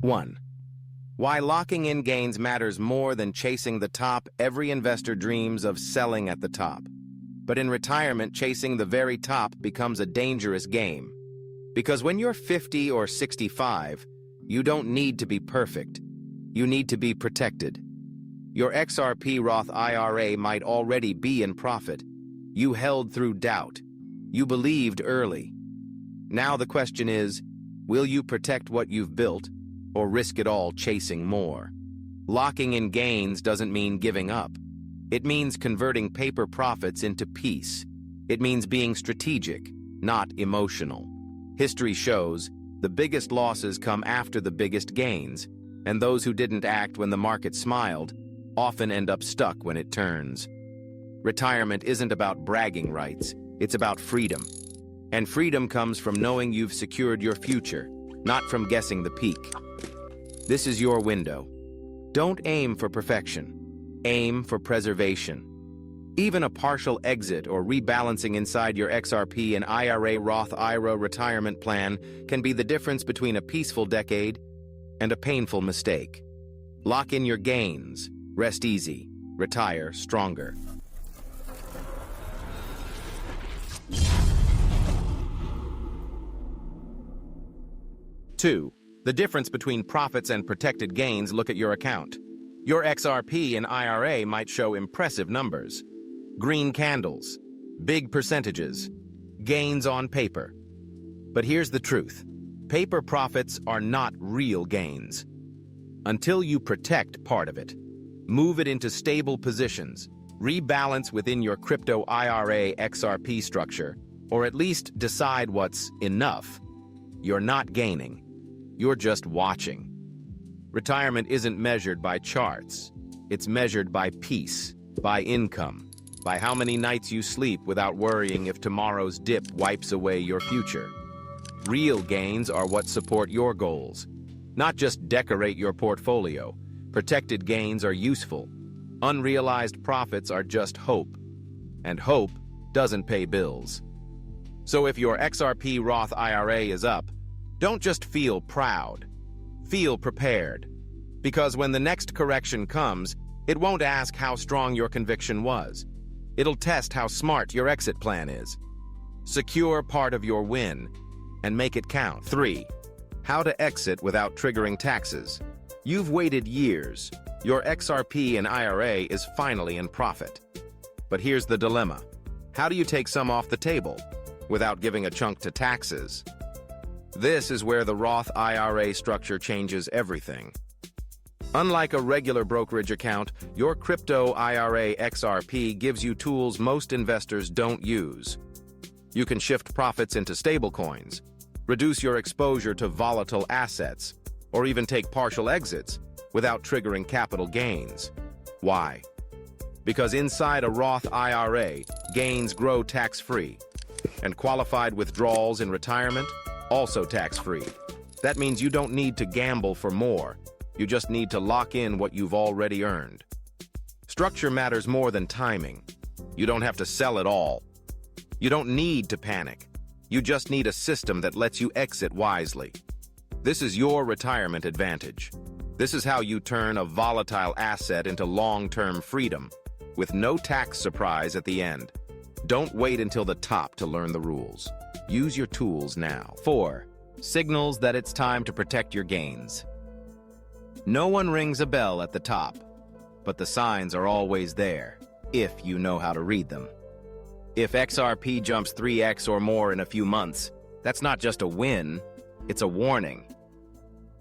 1. Why locking in gains matters more than chasing the top. Every investor dreams of selling at the top. But in retirement, chasing the very top becomes a dangerous game. Because when you're 50 or 65, you don't need to be perfect. You need to be protected. Your XRP Roth IRA might already be in profit. You held through doubt. You believed early. Now the question is, will you protect what you've built or risk it all chasing more? Locking in gains doesn't mean giving up. It means converting paper profits into peace. It means being strategic, not emotional. History shows the biggest losses come after the biggest gains, and those who didn't act when the market smiled often end up stuck when it turns. Retirement isn't about bragging rights, it's about freedom. And freedom comes from knowing you've secured your future, not from guessing the peak. This is your window. Don't aim for perfection. Aim for preservation. Even a partial exit or rebalancing inside your XRP and IRA Roth IRA retirement plan can be the difference between a peaceful decade and a painful mistake. Lock in your gains. Rest easy. Retire stronger. 2. The difference between profits and protected gains. Look at your account. Your XRP and IRA might show impressive numbers. Green candles, big percentages, gains on paper. But here's the truth. Paper profits are not real gains. Until you protect part of it, move it into stable positions, rebalance within your crypto IRA XRP structure, or at least decide what's enough, you're not gaining. You're just watching. Retirement isn't measured by charts. It's measured by peace, by income, by how many nights you sleep without worrying if tomorrow's dip wipes away your future. Real gains are what support your goals, not just decorate your portfolio. Protected gains are useful. Unrealized profits are just hope. And hope doesn't pay bills. So if your XRP Roth IRA is up, don't just feel proud. Feel prepared. Because when the next correction comes, it won't ask how strong your conviction was. It'll test how smart your exit plan is. Secure part of your win and make it count. 3. How to exit without triggering taxes. You've waited years. Your XRP and IRA is finally in profit. But here's the dilemma. How do you take some off the table without giving a chunk to taxes? This is where the Roth IRA structure changes everything. Unlike a regular brokerage account, your crypto IRA XRP gives you tools most investors don't use. You can shift profits into stablecoins, reduce your exposure to volatile assets, or even take partial exits without triggering capital gains. Why? Because inside a Roth IRA, gains grow tax-free, and qualified withdrawals in retirement also tax-free. That means you don't need to gamble for more. You just need to lock in what you've already earned. Structure matters more than timing. You don't have to sell it all. You don't need to panic. You just need a system that lets you exit wisely. This is your retirement advantage. This is how you turn a volatile asset into long-term freedom, with no tax surprise at the end. Don't wait until the top to learn the rules. Use your tools now. 4. Signals that it's time to protect your gains. No one rings a bell at the top, but the signs are always there, if you know how to read them. If XRP jumps 3x or more in a few months, that's not just a win, it's a warning.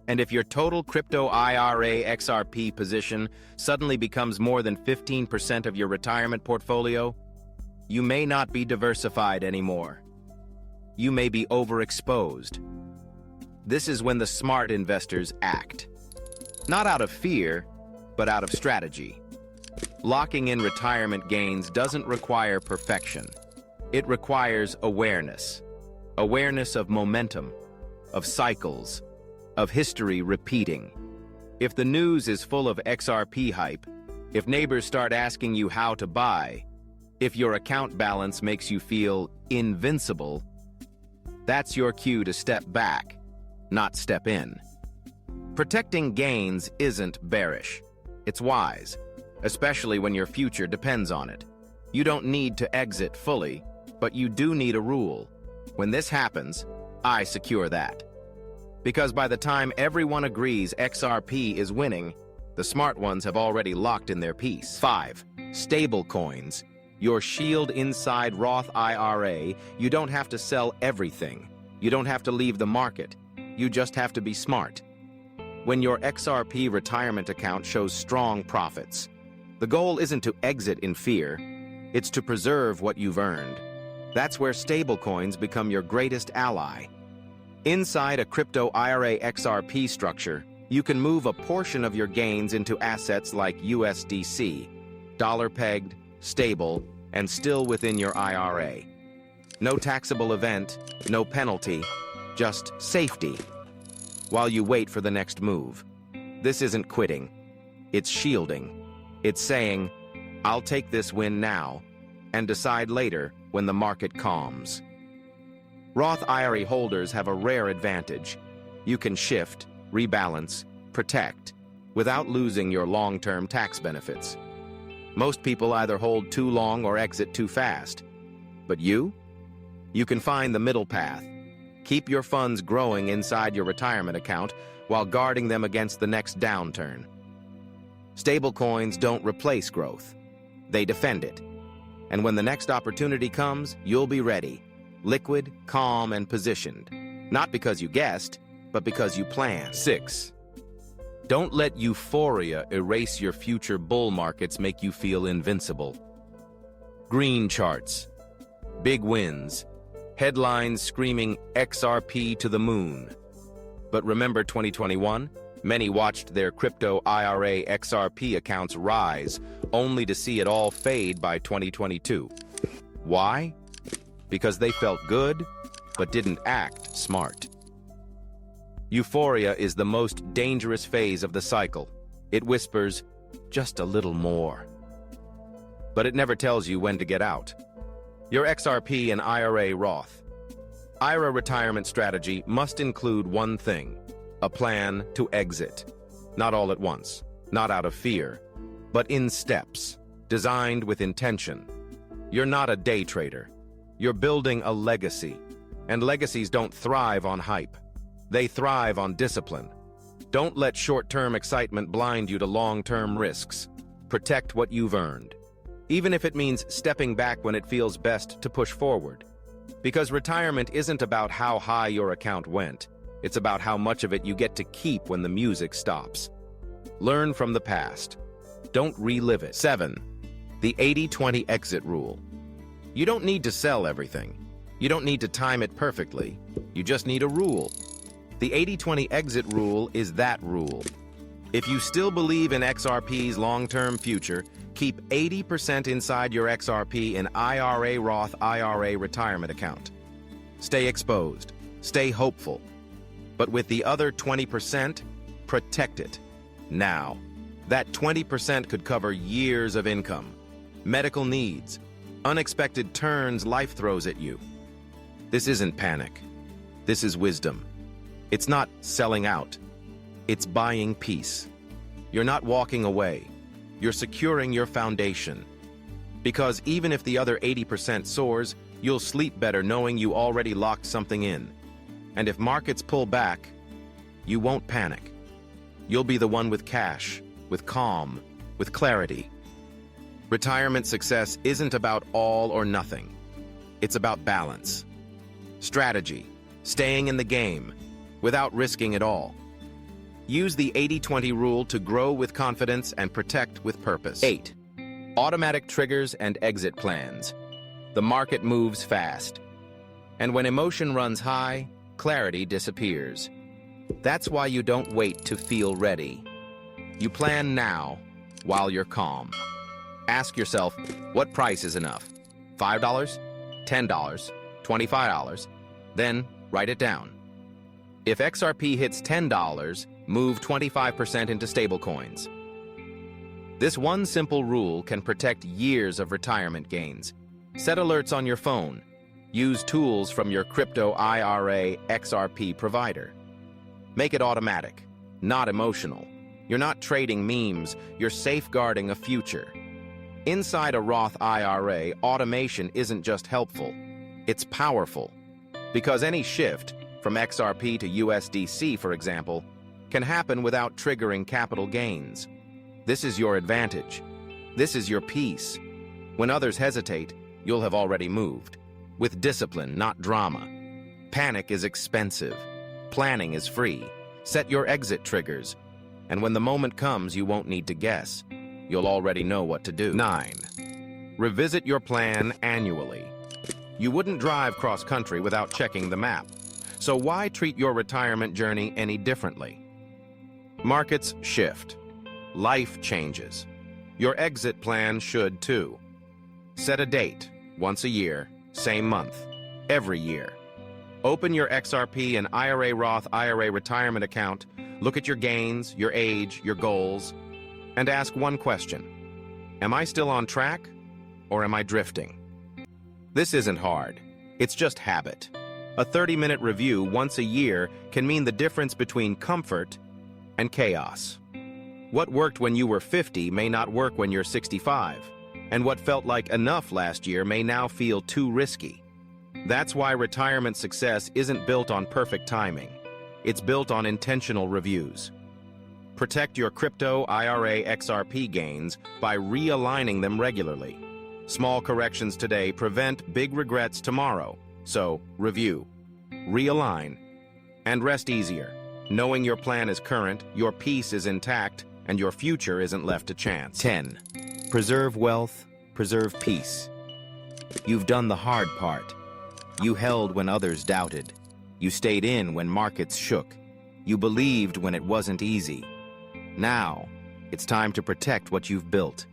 And if your total crypto IRA XRP position suddenly becomes more than 15% of your retirement portfolio, you may not be diversified anymore. You may be overexposed. This is when the smart investors act. Not out of fear, but out of strategy. Locking in retirement gains doesn't require perfection. It requires awareness. Awareness of momentum, of cycles, of history repeating. If the news is full of XRP hype, if neighbors start asking you how to buy, if your account balance makes you feel invincible, that's your cue to step back, not step in. Protecting gains isn't bearish. It's wise, especially when your future depends on it. You don't need to exit fully, but you do need a rule. When this happens, I secure that. Because by the time everyone agrees XRP is winning, the smart ones have already locked in their piece. 5. Stablecoins. Your shield inside Roth IRA. You don't have to sell everything. You don't have to leave the market. You just have to be smart. When your XRP retirement account shows strong profits, the goal isn't to exit in fear, it's to preserve what you've earned. That's where stablecoins become your greatest ally. Inside a crypto IRA XRP structure, you can move a portion of your gains into assets like USDC, dollar-pegged, stable, and still within your IRA. No taxable event, no penalty, just safety, while you wait for the next move. This isn't quitting, it's shielding. It's saying, I'll take this win now, and decide later when the market calms. Roth IRA holders have a rare advantage. You can shift, rebalance, protect, without losing your long-term tax benefits. Most people either hold too long or exit too fast. But you? You can find the middle path. Keep your funds growing inside your retirement account while guarding them against the next downturn. Stablecoins don't replace growth. They defend it. And when the next opportunity comes, you'll be ready, liquid, calm, and positioned. Not because you guessed, but because you planned. 6. Don't let euphoria erase your future bull markets make you feel invincible. Green charts, big wins, headlines screaming XRP to the moon. But remember 2021? Many watched their crypto IRA XRP accounts rise, only to see it all fade by 2022. Why? Because they felt good, but didn't act smart. Euphoria is the most dangerous phase of the cycle. It whispers, just a little more. But it never tells you when to get out. Your XRP and IRA Roth. IRA retirement strategy must include one thing: a plan to exit. Not all at once, not out of fear, but in steps, designed with intention. You're not a day trader. You're building a legacy, and legacies don't thrive on hype. They thrive on discipline. Don't let short-term excitement blind you to long-term risks. Protect what you've earned, even if it means stepping back when it feels best to push forward. Because retirement isn't about how high your account went. It's about how much of it you get to keep when the music stops. Learn from the past. Don't relive it. 7. The 80-20 exit rule. You don't need to sell everything. You don't need to time it perfectly. You just need a rule. The 80-20 exit rule is that rule. If you still believe in XRP's long-term future, keep 80% inside your XRP in IRA Roth IRA retirement account. Stay exposed. Stay hopeful. But with the other 20%, protect it. Now. That 20% could cover years of income, medical needs, unexpected turns life throws at you. This isn't panic. This is wisdom. It's not selling out. It's buying peace. You're not walking away. You're securing your foundation. Because even if the other 80% soars, you'll sleep better knowing you already locked something in. And if markets pull back, you won't panic. You'll be the one with cash, with calm, with clarity. Retirement success isn't about all or nothing. It's about balance, strategy, staying in the game, without risking it all. Use the 80-20 rule to grow with confidence and protect with purpose. 8. Automatic triggers and exit plans. The market moves fast. And when emotion runs high, clarity disappears. That's why you don't wait to feel ready. You plan now, while you're calm. Ask yourself, what price is enough? $5? $10? $25? Then write it down. If XRP hits $10, move 25% into stablecoins. This one simple rule can protect years of retirement gains. Set alerts on your phone. Use tools from your crypto IRA XRP provider. Make it automatic. not emotional. You're not trading memes, you're safeguarding a future. Inside a Roth IRA, automation isn't just helpful, it's powerful. Because any shift, from XRP to USDC, for example, can happen without triggering capital gains. This is your advantage. This is your peace. When others hesitate, you'll have already moved. With discipline, not drama. Panic is expensive. Planning is free. Set your exit triggers. And when the moment comes, you won't need to guess. You'll already know what to do. 9. Revisit your plan annually. You wouldn't drive cross-country without checking the map. So why treat your retirement journey any differently? Markets shift. Life changes. Your exit plan should too. Set a date, once a year, same month, every year. Open your XRP and IRA Roth IRA retirement account, look at your gains, your age, your goals, and ask one question. Am I still on track, or am I drifting? This isn't hard. It's just habit. A 30-minute review once a year can mean the difference between comfort and chaos. What worked when you were 50 may not work when you're 65, and what felt like enough last year may now feel too risky. That's why retirement success isn't built on perfect timing. It's built on intentional reviews. Protect your crypto IRA XRP gains by realigning them regularly. Small corrections today prevent big regrets tomorrow. So, review, realign, and rest easier, knowing your plan is current, your peace is intact, and your future isn't left to chance. 10. Preserve wealth, preserve peace. You've done the hard part. You held when others doubted. You stayed in when markets shook. You believed when it wasn't easy. Now, it's time to protect what you've built.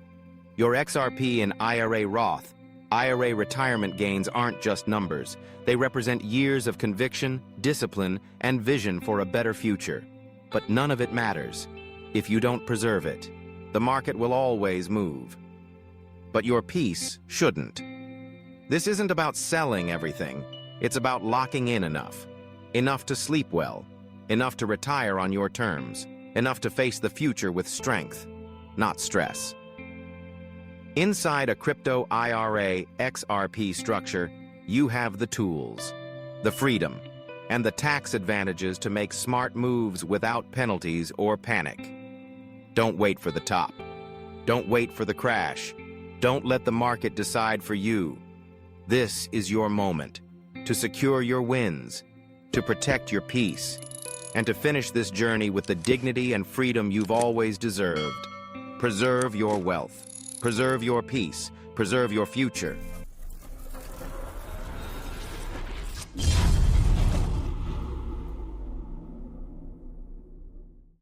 Your XRP and IRA Roth, IRA retirement gains aren't just numbers. They represent years of conviction, discipline, and vision for a better future. But none of it matters if you don't preserve it. The market will always move. But your peace shouldn't. This isn't about selling everything. It's about locking in enough. Enough to sleep well. Enough to retire on your terms. Enough to face the future with strength, not stress. Inside a crypto IRA XRP structure, you have the tools, the freedom, and the tax advantages to make smart moves without penalties or panic. Don't wait for the top. Don't wait for the crash. Don't let the market decide for you. This is your moment to secure your wins, to protect your peace, and to finish this journey with the dignity and freedom you've always deserved. Preserve your wealth. Preserve your peace. Preserve your future.